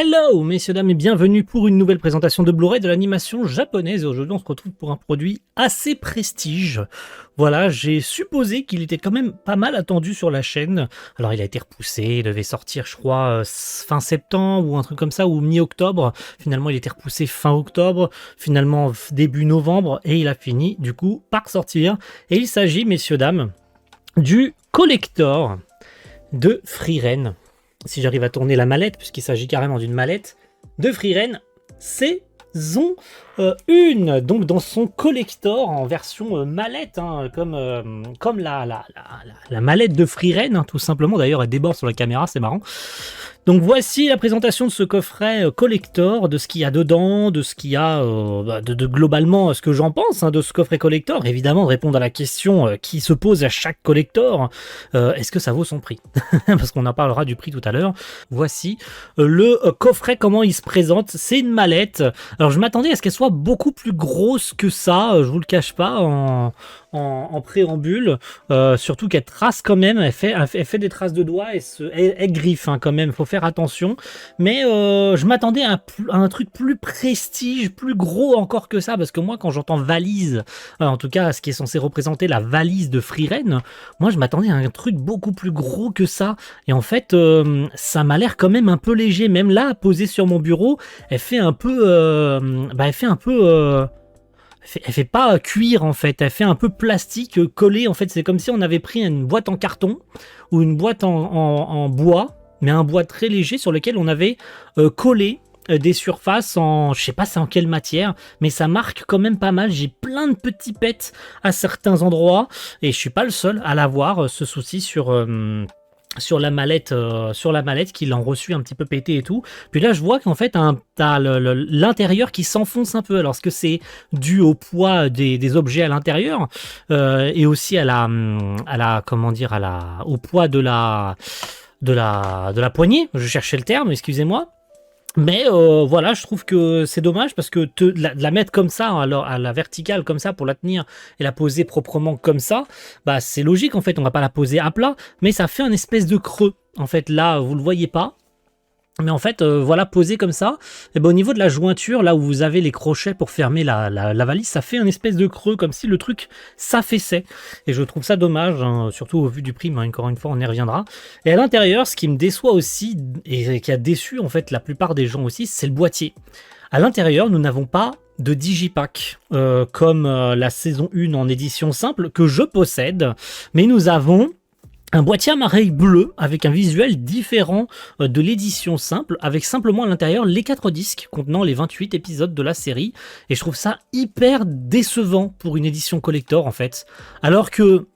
Hello, messieurs, dames, et bienvenue pour une nouvelle présentation de Blu-ray de l'animation japonaise. Et aujourd'hui, on se retrouve pour un produit assez prestige. Voilà, j'ai supposé qu'il était quand même pas mal attendu sur la chaîne. Alors, il a été repoussé, il devait sortir, je crois, fin septembre ou un truc comme ça, ou mi-octobre. Finalement, il a été repoussé fin octobre, finalement début novembre, et il a fini, du coup, par sortir. Et il s'agit, messieurs, dames, du collector de Frieren. Si j'arrive à tourner la mallette, puisqu'il s'agit carrément d'une mallette, de Frieren saison 1, donc dans son collector en version mallette, hein, comme la mallette de Frieren, hein, tout simplement. D'ailleurs, elle déborde sur la caméra, c'est marrant. Donc voici la présentation de ce coffret collector, de ce qu'il y a dedans, de ce qu'il y a, de globalement ce que j'en pense de ce coffret collector. Évidemment, de répondre à la question qui se pose à chaque collector, est-ce que ça vaut son prix? Parce qu'on en parlera du prix tout à l'heure. Voici le coffret, comment il se présente. C'est une mallette. Alors je m'attendais à ce qu'elle soit beaucoup plus grosse que ça, je vous le cache pas, en préambule, surtout qu'elle trace quand même, elle fait des traces de doigts et elle griffe quand même, faut faire attention, mais je m'attendais à un truc plus prestige, plus gros encore que ça, parce que moi quand j'entends valise, en tout cas ce qui est censé représenter la valise de Frieren, moi je m'attendais à un truc beaucoup plus gros que ça, et en fait ça m'a l'air quand même un peu léger, même là posée sur mon bureau, elle fait un peu elle fait pas cuir en fait, elle fait un peu plastique collé en fait, c'est comme si on avait pris une boîte en carton ou une boîte en bois, mais un bois très léger sur lequel on avait collé des surfaces en, je sais pas c'est en quelle matière, mais ça marque quand même pas mal, j'ai plein de petits pets à certains endroits et je suis pas le seul à l'avoir, ce souci sur la mallette qu'ils l'ont reçu un petit peu pété et tout. Puis là je vois qu'en fait t'as l'intérieur qui s'enfonce un peu. Alors est-ce que c'est dû au poids des objets à l'intérieur et aussi au poids de la poignée, je cherchais le terme, excusez-moi. Mais voilà, je trouve que c'est dommage parce que la mettre comme ça, à la verticale comme ça pour la tenir et la poser proprement comme ça, bah c'est logique en fait, on va pas la poser à plat, mais ça fait un espèce de creux. En fait là, vous le voyez pas. Mais en fait, voilà, posé comme ça, et ben, au niveau de la jointure, là où vous avez les crochets pour fermer la valise, ça fait un espèce de creux, comme si le truc s'affaissait. Et je trouve ça dommage, surtout au vu du prix, mais encore une fois, on y reviendra. Et à l'intérieur, ce qui me déçoit aussi, et qui a déçu en fait la plupart des gens aussi, c'est le boîtier. À l'intérieur, nous n'avons pas de digipack, comme la saison 1 en édition simple, que je possède, mais nous avons un boîtier à mareille bleu avec un visuel différent de l'édition simple, avec simplement à l'intérieur les 4 disques contenant les 28 épisodes de la série. Et je trouve ça hyper décevant pour une édition collector en fait. Alors que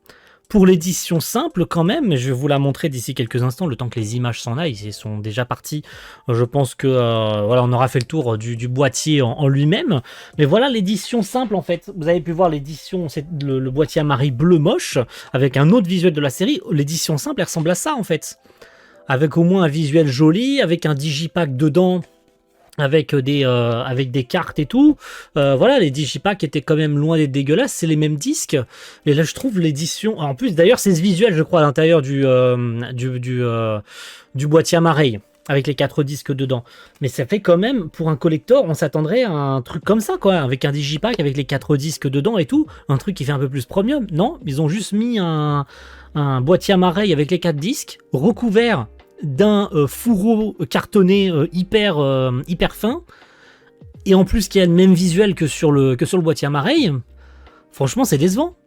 pour l'édition simple quand même, je vais vous la montrer d'ici quelques instants, le temps que les images s'en aillent, ils sont déjà partis. Je pense que voilà, on aura fait le tour du boîtier en lui-même. Mais voilà l'édition simple en fait. Vous avez pu voir l'édition, c'est le boîtier à marie bleu moche, avec un autre visuel de la série. L'édition simple, elle ressemble à ça en fait. Avec au moins un visuel joli, avec un digipack dedans, avec des cartes et tout. Voilà, les digipacks étaient quand même loin d'être dégueulasses, c'est les mêmes disques. Et là, je trouve l'édition... En plus, d'ailleurs, c'est ce visuel, je crois, à l'intérieur du boîtier à mareille, avec les 4 disques dedans. Mais ça fait quand même, pour un collector, on s'attendrait à un truc comme ça, quoi, avec un digipack, avec les 4 disques dedans et tout. Un truc qui fait un peu plus premium. Non, ils ont juste mis un boîtier à mareille avec les 4 disques, recouvert d'un fourreau cartonné hyper fin, et en plus qui a le même visuel que sur le boîtier à mareille. Franchement, c'est décevant.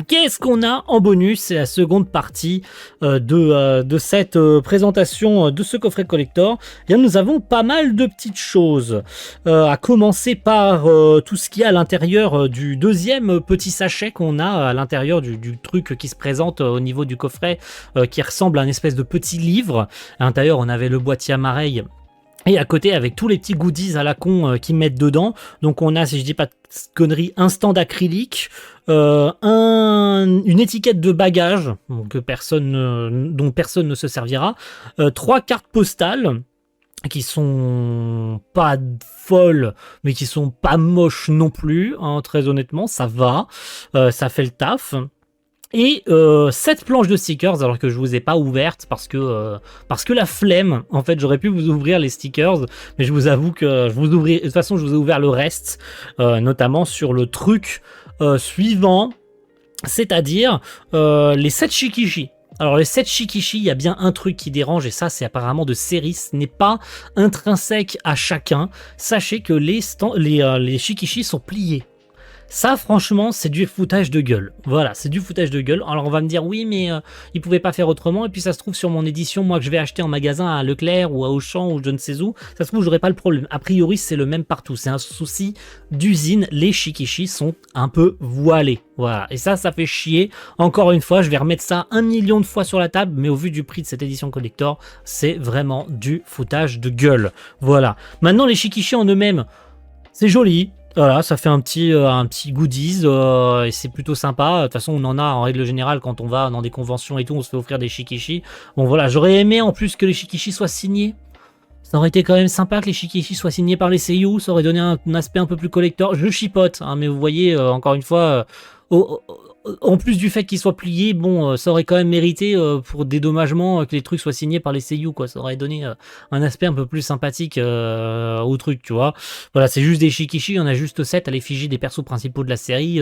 Qu'est-ce qu'on a en bonus? C'est la seconde partie de cette présentation de ce coffret collector. Eh bien, nous avons pas mal de petites choses. À commencer par tout ce qu'il y a à l'intérieur du deuxième petit sachet qu'on a à l'intérieur du truc qui se présente au niveau du coffret, qui ressemble à un espèce de petit livre. À l'intérieur, on avait le boîtier à mareille. Et à côté, avec tous les petits goodies à la con qu'ils mettent dedans. Donc on a, si je dis pas de conneries, un stand acrylique, une étiquette de bagage dont personne ne se servira, 3 cartes postales qui sont pas folles, mais qui sont pas moches non plus, très honnêtement, ça va, ça fait le taf. Et 7 planches de stickers, alors que je vous ai pas ouvertes parce que la flemme. En fait, j'aurais pu vous ouvrir les stickers, mais je vous avoue que de toute façon, je vous ai ouvert le reste, notamment sur le truc suivant, c'est-à-dire les 7 shikishi. Alors les 7 shikishi, il y a bien un truc qui dérange, et ça c'est apparemment de série, ce n'est pas intrinsèque à chacun. Sachez que les shikishi sont pliés. Ça, franchement, c'est du foutage de gueule. Voilà, c'est du foutage de gueule. Alors, on va me dire, oui, mais ils pouvaient pas faire autrement. Et puis, ça se trouve sur mon édition, moi, que je vais acheter en magasin à Leclerc ou à Auchan ou je ne sais où, ça se trouve, j'aurai pas le problème. A priori, c'est le même partout. C'est un souci d'usine. Les shikishi sont un peu voilés. Voilà. Et ça fait chier. Encore une fois, je vais remettre ça 1 million de fois sur la table, mais au vu du prix de cette édition collector, c'est vraiment du foutage de gueule. Voilà. Maintenant, les shikishi en eux-mêmes, c'est joli. Voilà, ça fait un petit goodies et c'est plutôt sympa. De toute façon, on en a en règle générale quand on va dans des conventions et tout, on se fait offrir des shikishi. Bon voilà, j'aurais aimé en plus que les shikishi soient signés. Ça aurait été quand même sympa que les shikishi soient signés par les seiyuu, ça aurait donné un aspect un peu plus collector. Je chipote, hein, mais vous voyez, encore une fois, en plus du fait qu'ils soient pliés, bon, ça aurait quand même mérité pour dédommagement que les trucs soient signés par les seiyuu, quoi. Ça aurait donné un aspect un peu plus sympathique au truc, tu vois. Voilà, c'est juste des shikishi, il y en a juste 7 à l'effigie des persos principaux de la série,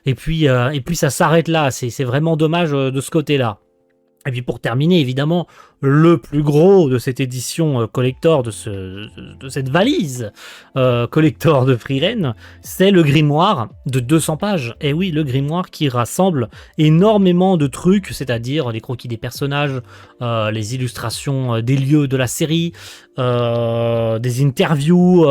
et puis ça s'arrête là. C'est vraiment dommage de ce côté-là. Et puis pour terminer, évidemment, le plus gros de cette édition collector, de cette valise collector de Frieren, c'est le grimoire de 200 pages. Et oui, le grimoire qui rassemble énormément de trucs, c'est-à-dire les croquis des personnages, les illustrations des lieux de la série, des interviews,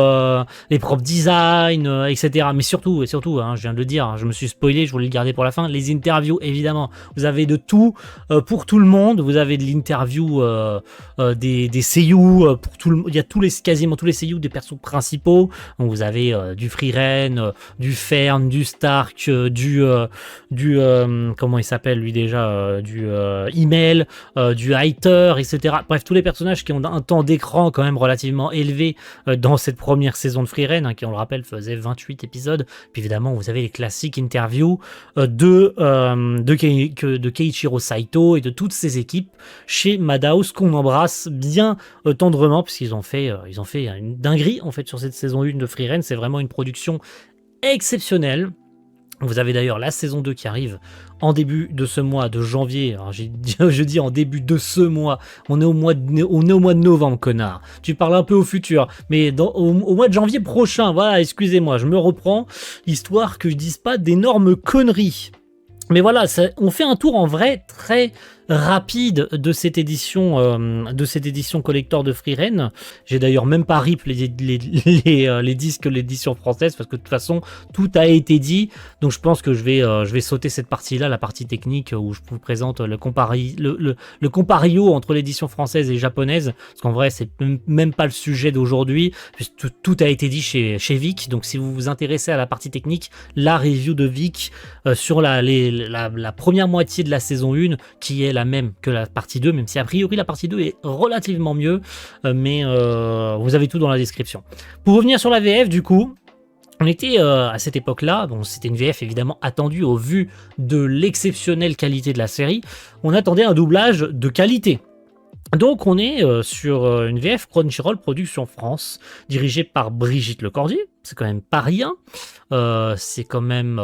les propres designs, etc. Mais surtout, hein, je viens de le dire, hein, je me suis spoilé, je voulais le garder pour la fin, les interviews, évidemment. Vous avez de tout pour tout le monde. Vous avez de l'interview des seiyuu pour tout le monde. Il y a quasiment tous les seiyuu des persos principaux. Donc vous avez du Frieren, du Fern, du Stark, du comment il s'appelle lui déjà, du Email, du Heiter, etc. Bref, tous les personnages qui ont un temps d'écran quand même relativement élevé dans cette première saison de Frieren, hein, qui on le rappelle faisait 28 épisodes. Puis évidemment vous avez les classiques interviews de Keiichiro Saito et de toutes ses équipes chez Madhouse, qu'on embrasse bien tendrement, puisqu'ils ont fait une dinguerie en fait sur cette saison 1 de Frieren. C'est vraiment une production exceptionnelle. Vous avez d'ailleurs la saison 2 qui arrive en début de ce mois de janvier. Alors je dis en début de ce mois. On est au mois de novembre, connard. Tu parles un peu au futur. Mais au mois de janvier prochain, voilà, excusez-moi, je me reprends, histoire que je dise pas d'énormes conneries. Mais voilà, on fait un tour en vrai très rapide de cette édition collector de Frieren. J'ai d'ailleurs même pas rip les disques de l'édition française parce que de toute façon tout a été dit. Donc je pense que je vais sauter cette partie-là, la partie technique où je vous présente le compario entre l'édition française et japonaise. Parce qu'en vrai c'est même pas le sujet d'aujourd'hui. Tout a été dit chez Vic. Donc si vous vous intéressez à la partie technique, la review de Vic sur la première moitié de la saison 1 qui est la même que la partie 2, même si a priori la partie 2 est relativement mieux, mais vous avez tout dans la description. Pour revenir sur la VF, du coup, on était à cette époque-là, bon, c'était une VF évidemment attendue au vu de l'exceptionnelle qualité de la série, on attendait un doublage de qualité. Donc on est sur une VF Crunchyroll Production France, dirigée par Brigitte Lecordier, c'est quand même pas rien, c'est quand même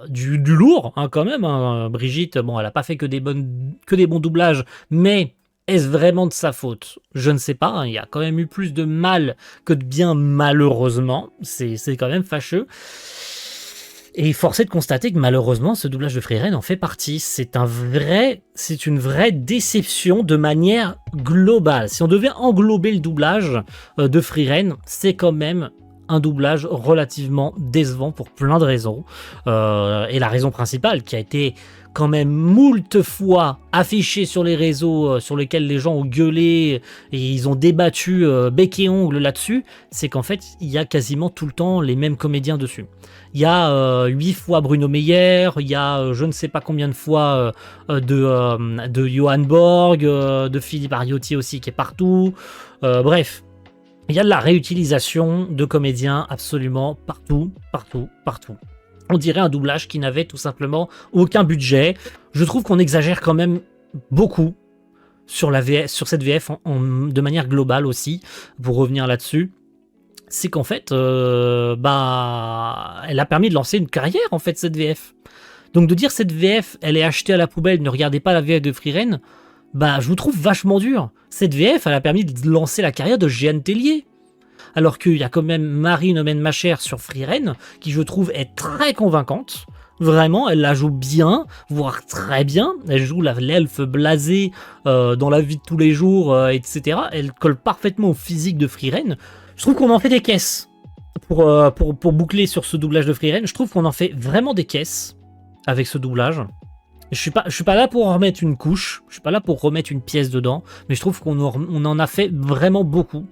du lourd, hein, quand même, hein. Brigitte, bon, elle a pas fait que des bons doublages, mais est-ce vraiment de sa faute? Je ne sais pas, hein, il y a quand même eu plus de mal que de bien, malheureusement, c'est quand même fâcheux. Et force est de constater que malheureusement, ce doublage de Frieren en fait partie. C'est une vraie déception de manière globale. Si on devait englober le doublage de Frieren, c'est quand même un doublage relativement décevant pour plein de raisons. Et la raison principale qui a été quand même moult fois affichée sur les réseaux sur lesquels les gens ont gueulé et ils ont débattu bec et ongle là-dessus, c'est qu'en fait, il y a quasiment tout le temps les mêmes comédiens dessus. Il y a 8 fois Bruno Meyer, il y a je ne sais pas combien de fois de Johan Borg, de Philippe Ariotti aussi qui est partout. Bref, il y a de la réutilisation de comédiens absolument partout. On dirait un doublage qui n'avait tout simplement aucun budget. Je trouve qu'on exagère quand même beaucoup sur cette VF de manière globale aussi, pour revenir là-dessus. C'est qu'en fait, elle a permis de lancer une carrière, en fait, cette VF. Donc de dire cette VF, elle est achetée à la poubelle, ne regardez pas la VF de Frieren, je vous trouve vachement dur. Cette VF, elle a permis de lancer la carrière de Jeanne Tellier. Alors qu'il y a quand même Marie Nomen Machère sur Frieren, qui je trouve est très convaincante. Vraiment, elle la joue bien, voire très bien. Elle joue l'elfe blasée dans la vie de tous les jours, etc. Elle colle parfaitement au physique de Frieren. Je trouve qu'on en fait des caisses. Pour boucler sur ce doublage de Frieren, je trouve qu'on en fait vraiment des caisses avec ce doublage. Je suis pas là pour en remettre une couche, je suis pas là pour remettre une pièce dedans, mais je trouve qu'on en a fait vraiment beaucoup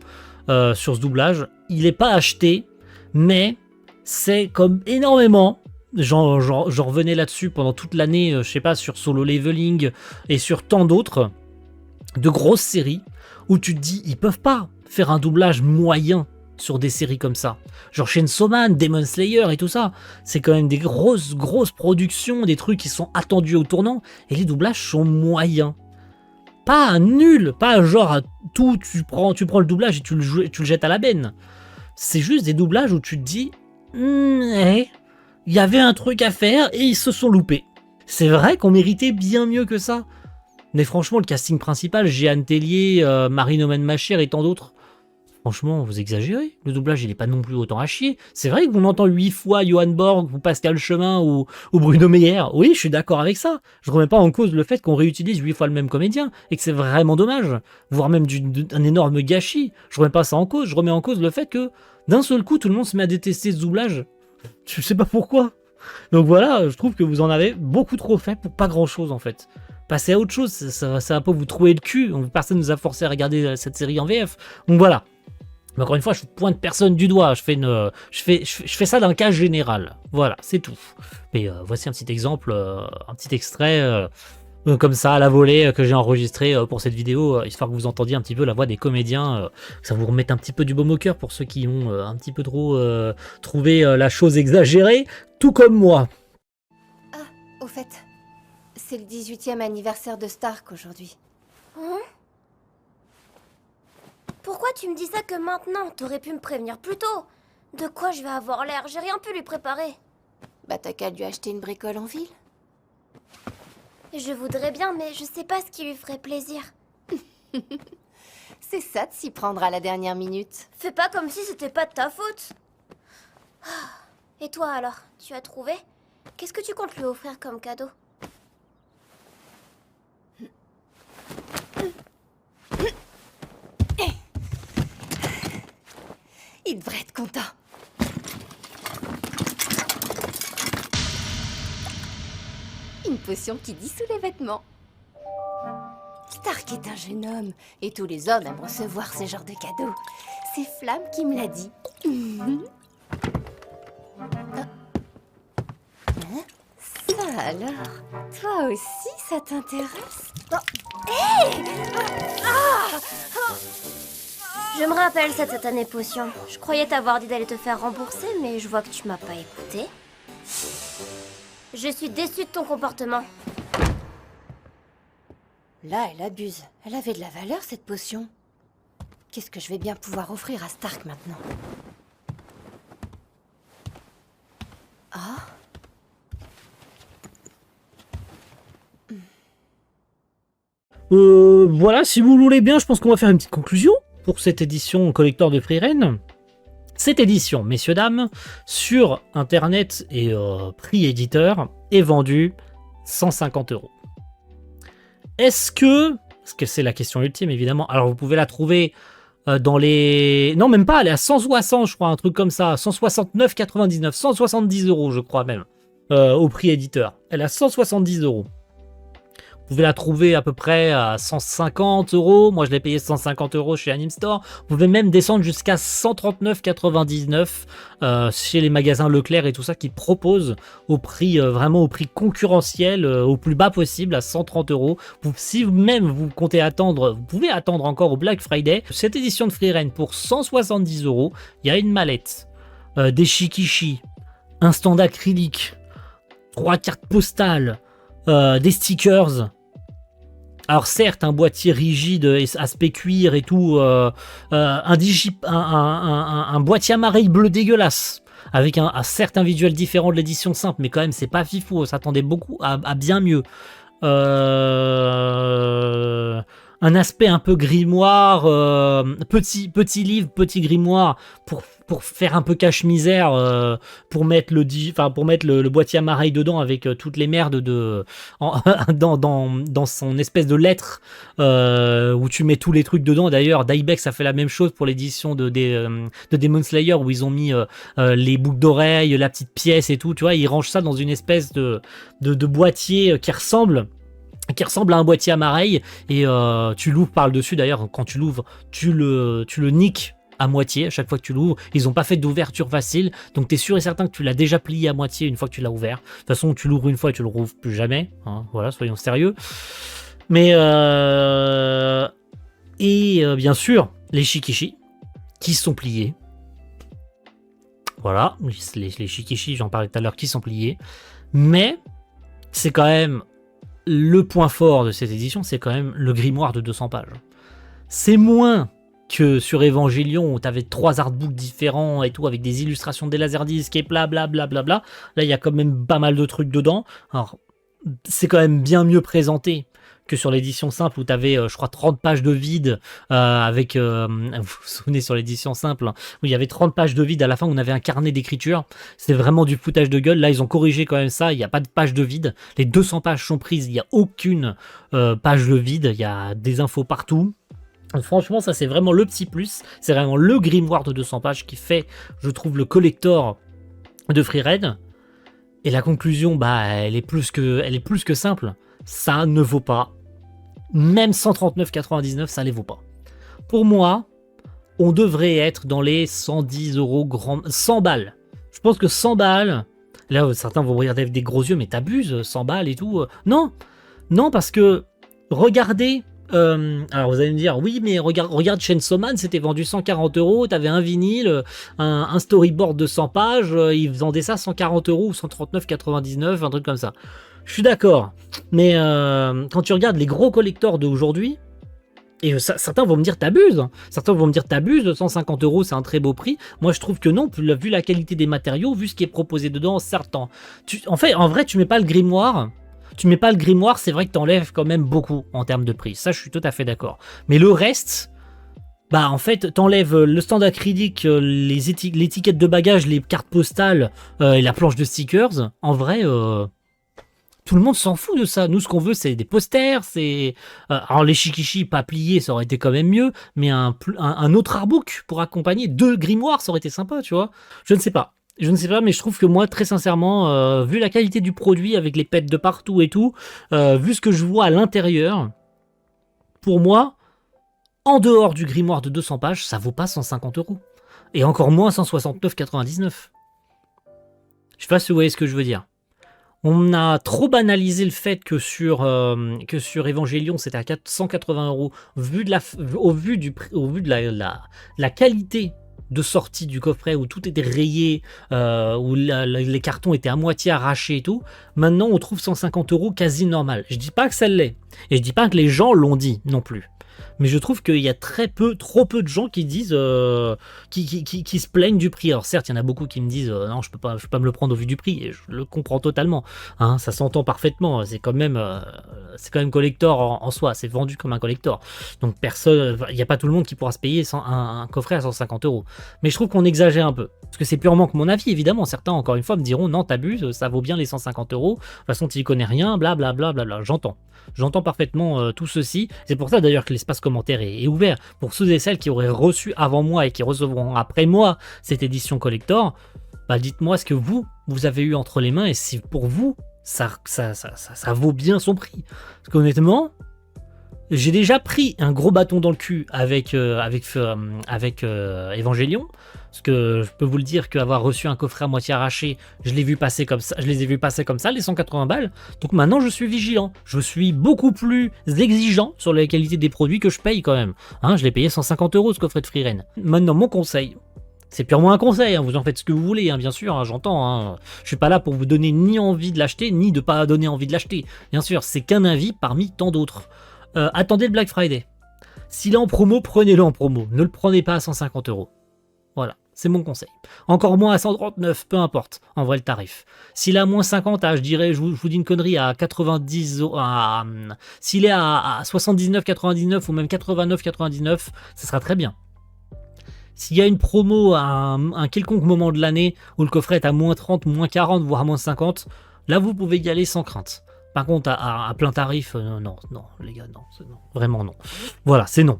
sur ce doublage. Il est pas acheté, mais c'est comme énormément. J'en revenais là-dessus pendant toute l'année, je sais pas, sur Solo Leveling et sur tant d'autres, de grosses séries, où tu te dis, ils peuvent pas faire un doublage moyen sur des séries comme ça. Genre Chainsaw Man, Demon Slayer et tout ça. C'est quand même des grosses productions, des trucs qui sont attendus au tournant, et les doublages sont moyens. Pas nuls, pas genre tout, tu prends le doublage et tu le jettes à la benne. C'est juste des doublages où tu te dis, il y avait un truc à faire et ils se sont loupés. C'est vrai qu'on méritait bien mieux que ça. Mais franchement, le casting principal, Jeanne Tellier, Marie Nomen Machère et tant d'autres, franchement, vous exagérez. Le doublage, il est pas non plus autant à chier. C'est vrai qu'on entend 8 fois Johan Borg ou Pascal Chemin ou Bruno Meyer. Oui, je suis d'accord avec ça. Je remets pas en cause le fait qu'on réutilise 8 fois le même comédien et que c'est vraiment dommage. Voire même un énorme gâchis. Je remets pas ça en cause. Je remets en cause le fait que d'un seul coup, tout le monde se met à détester ce doublage. Je sais pas pourquoi. Donc voilà, je trouve que vous en avez beaucoup trop fait pour pas grand chose en fait. Passez à autre chose, ça va pas vous trouver le cul. Personne nous a forcé à regarder cette série en VF. Donc voilà. Mais encore une fois, je pointe personne du doigt, je fais ça d'un cas général. Voilà, c'est tout. Mais voici un petit exemple, un petit extrait comme ça à la volée que j'ai enregistré pour cette vidéo, histoire que vous entendiez un petit peu la voix des comédiens, que ça vous remette un petit peu du baume au cœur pour ceux qui ont un petit peu trop trouvé la chose exagérée, tout comme moi. Ah, au fait, c'est le 18e anniversaire de Stark aujourd'hui. Hein? Pourquoi tu me dis ça que maintenant? T'aurais pu me prévenir plus tôt. De quoi je vais avoir l'air? J'ai rien pu lui préparer. Bah t'as qu'à lui acheter une bricole en ville. Je voudrais bien, mais je sais pas ce qui lui ferait plaisir. C'est ça de s'y prendre à la dernière minute. Fais pas comme si c'était pas de ta faute. Et toi alors, tu as trouvé? Qu'est-ce que tu comptes lui offrir comme cadeau? Il devrait être content. Une potion qui dissout les vêtements. Stark est un jeune homme, et tous les hommes aiment recevoir ce genre de cadeaux. C'est Flamme qui me l'a dit. Ça alors? Toi aussi, ça t'intéresse? Je me rappelle cette satanée potion. Je croyais t'avoir dit d'aller te faire rembourser, mais je vois que tu m'as pas écouté. Je suis déçue de ton comportement. Là, elle abuse. Elle avait de la valeur, cette potion. Qu'est-ce que je vais bien pouvoir offrir à Stark maintenant? Ah? Voilà, si vous voulez bien, je pense qu'on va faire une petite conclusion pour cette édition collector de Frieren. Cette édition, messieurs, dames, sur Internet et prix éditeur, est vendue 150 €. Est-ce que... Parce que c'est la question ultime, évidemment. Alors, vous pouvez la trouver dans les... Non, même pas, elle est à 160, je crois, un truc comme ça. 169,99, 170 €, je crois même, au prix éditeur. Elle est à 170 €. Vous pouvez la trouver à peu près à 150 €. Moi, je l'ai payé 150 € chez Anime Store. Vous pouvez même descendre jusqu'à 139,99 chez les magasins Leclerc et tout ça qui proposent au prix vraiment au prix concurrentiel, au plus bas possible, à 130 €. Si même vous comptez attendre, vous pouvez attendre encore au Black Friday. Cette édition de Frieren pour 170 €, il y a une mallette, des shikishi, un stand acrylique, 3 cartes postales, des stickers. Alors certes, un boîtier rigide, aspect cuir et tout, un boîtier amarré bleu dégueulasse, avec certes un visuel différent de l'édition simple, mais quand même c'est pas fifou, on s'attendait beaucoup à bien mieux. Un aspect un peu grimoire, petit livre, petit grimoire pour faire un peu cache-misère, pour mettre le boîtier amarré dedans avec toutes les merdes dans son espèce de lettre où tu mets tous les trucs dedans. D'ailleurs, Dybex a fait la même chose pour l'édition de Demon Slayer où ils ont mis les boucles d'oreilles, la petite pièce et tout. Tu vois, ils rangent ça dans une espèce de boîtier qui ressemble à un boîtier à mareille et tu l'ouvres par le dessus. D'ailleurs, quand tu l'ouvres, tu le niques à moitié à chaque fois que tu l'ouvres. Ils n'ont pas fait d'ouverture facile, donc tu es sûr et certain que tu l'as déjà plié à moitié une fois que tu l'as ouvert. De toute façon, tu l'ouvres une fois et tu le rouvres plus jamais. Hein, voilà, soyons sérieux. Mais bien sûr, les shikishi qui sont pliés. Voilà, les shikishi, j'en parlais tout à l'heure, qui sont pliés. Mais c'est quand même le point fort de cette édition, c'est quand même le grimoire de 200 pages. C'est moins que sur Evangelion où t'avais 3 artbooks différents et tout avec des illustrations des laserdiscs et blablabla. Là, il y a quand même pas mal de trucs dedans. Alors, c'est quand même bien mieux présenté que sur l'édition simple où t'avais, je crois, 30 pages de vide avec... vous vous souvenez sur l'édition simple, hein, où il y avait 30 pages de vide à la fin où on avait un carnet d'écriture. C'était vraiment du foutage de gueule. Là, ils ont corrigé quand même ça. Il n'y a pas de page de vide. Les 200 pages sont prises. Il n'y a aucune page de vide. Il y a des infos partout. Franchement, ça c'est vraiment le petit plus. C'est vraiment le grimoire de 200 pages qui fait, je trouve, le collector de Freered. Et la conclusion, elle est plus que simple. Ça ne vaut pas. Même 139,99, ça ne les vaut pas. Pour moi, on devrait être dans les 110 euros, 100 balles. Je pense que 100 balles, là certains vont regarder avec des gros yeux, mais t'abuses, 100 balles et tout. Non, parce que regardez. Alors vous allez me dire, oui, mais regarde Chainsaw Man, c'était vendu 140 euros, t'avais un vinyle, un storyboard de 100 pages, ils vendaient ça 140 euros ou 139,99, un truc comme ça. Je suis d'accord, mais quand tu regardes les gros collectors d'aujourd'hui, et certains vont me dire t'abuses, 150 euros c'est un très beau prix. Moi je trouve que non, vu la qualité des matériaux, vu ce qui est proposé dedans, certains. En vrai, tu mets pas le grimoire. C'est vrai que t'enlèves quand même beaucoup en termes de prix. Ça, je suis tout à fait d'accord. Mais le reste, en fait, t'enlèves le stand acrylique, l'étiquette de bagage, les cartes postales et la planche de stickers. En vrai, tout le monde s'en fout de ça. Nous, ce qu'on veut, c'est des posters. Alors, les shikishi pas pliés, ça aurait été quand même mieux. Mais un autre artbook pour accompagner 2 grimoires, ça aurait été sympa, tu vois. Je ne sais pas, mais je trouve que moi, très sincèrement, vu la qualité du produit avec les pets de partout et tout, vu ce que je vois à l'intérieur, pour moi, en dehors du grimoire de 200 pages, ça vaut pas 150 euros. Et encore moins 169,99. Je sais pas si vous voyez ce que je veux dire. On a trop banalisé le fait que sur Evangelion, c'était à 180 euros, au vu de la qualité de sortie du coffret où tout était rayé, où les cartons étaient à moitié arrachés et tout. Maintenant, on trouve 150 euros quasi normal. Je dis pas que ça l'est, et je dis pas que les gens l'ont dit non plus. Mais je trouve qu'il y a trop peu de gens qui disent, qui se plaignent du prix. Alors certes, il y en a beaucoup qui me disent non, je peux pas me le prendre au vu du prix, et je le comprends totalement. Hein, ça s'entend parfaitement. C'est quand même collector en soi. C'est vendu comme un collector. Donc il n'y a pas tout le monde qui pourra se payer un coffret à 150 euros. Mais je trouve qu'on exagère un peu. Parce que c'est purement que mon avis, évidemment. Certains, encore une fois, me diront non, t'abuses, ça vaut bien les 150 euros. De toute façon, tu y connais rien, blablabla. J'entends parfaitement tout ceci. C'est pour ça d'ailleurs que l'espace commentaire est ouvert. Pour ceux et celles qui auraient reçu avant moi et qui recevront après moi cette édition collector, dites-moi ce que vous avez eu entre les mains et si pour vous, ça vaut bien son prix. Parce qu'honnêtement, j'ai déjà pris un gros bâton dans le cul avec Evangelion. Parce que je peux vous le dire qu'avoir reçu un coffret à moitié arraché, je les ai vus passer comme ça, les 180 balles. Donc maintenant, je suis vigilant. Je suis beaucoup plus exigeant sur la qualité des produits que je paye quand même. Hein, je l'ai payé 150 euros ce coffret de Freeren. Maintenant, mon conseil, C'est purement un conseil, hein, vous en faites ce que vous voulez, hein, bien sûr, hein, j'entends. Hein. Je suis pas là pour vous donner ni envie de l'acheter, ni de pas donner envie de l'acheter. Bien sûr, c'est qu'un avis parmi tant d'autres. Attendez le Black Friday. S'il est en promo, prenez-le en promo. Ne le prenez pas à 150 €. Voilà, c'est mon conseil. Encore moins à 139, peu importe, en vrai le tarif. S'il est à moins 50, je dirais, je vous dis une connerie, à 90 €, s'il est à 79,99 ou même 89,99, ça sera très bien. S'il y a une promo à un quelconque moment de l'année où le coffret est à moins 30, moins 40, voire moins 50, là vous pouvez y aller sans crainte. Par contre, à plein tarif, non, les gars, non, vraiment non. Voilà, c'est non.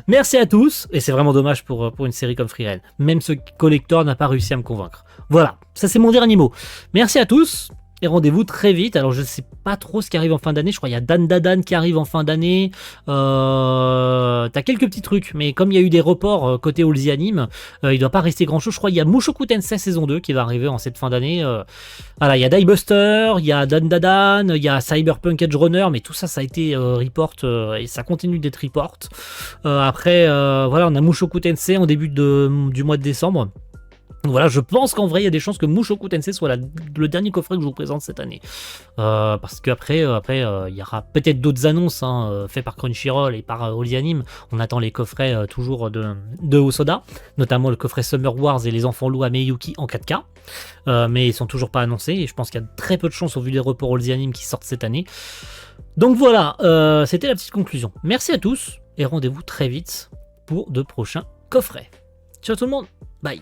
Merci à tous, et c'est vraiment dommage pour une série comme Freerun. Même ce collector n'a pas réussi à me convaincre. Voilà, ça c'est mon dernier mot. Merci à tous, et rendez-vous très vite. Alors je sais pas trop ce qui arrive en fin d'année, je crois qu'il y a Dan Dadan qui arrive en fin d'année. T'as quelques petits trucs, mais comme il y a eu des reports côté Allzy Anime, il doit pas rester grand chose. Je crois qu'il y a Mushoku Tensei saison 2 qui va arriver en cette fin d'année. Voilà, il y a Diebuster, il y a Dan Dadan, il y a Cyberpunk Edge Runner, mais tout ça, ça a été report et ça continue d'être report. Après, voilà, on a Mushoku Tensei en début du mois de décembre. Donc voilà, je pense qu'en vrai, il y a des chances que Mushoku Tensei soit le dernier coffret que je vous présente cette année. Parce qu'après, il y aura peut-être d'autres annonces faites par Crunchyroll et par Allzy Anime. On attend les coffrets toujours de Hosoda, notamment le coffret Summer Wars et les enfants loups à Miyuki en 4K. Mais ils sont toujours pas annoncés et je pense qu'il y a très peu de chances au vu des reports Allzy Anime qui sortent cette année. Donc voilà, c'était la petite conclusion. Merci à tous et rendez-vous très vite pour de prochains coffrets. Ciao tout le monde, bye.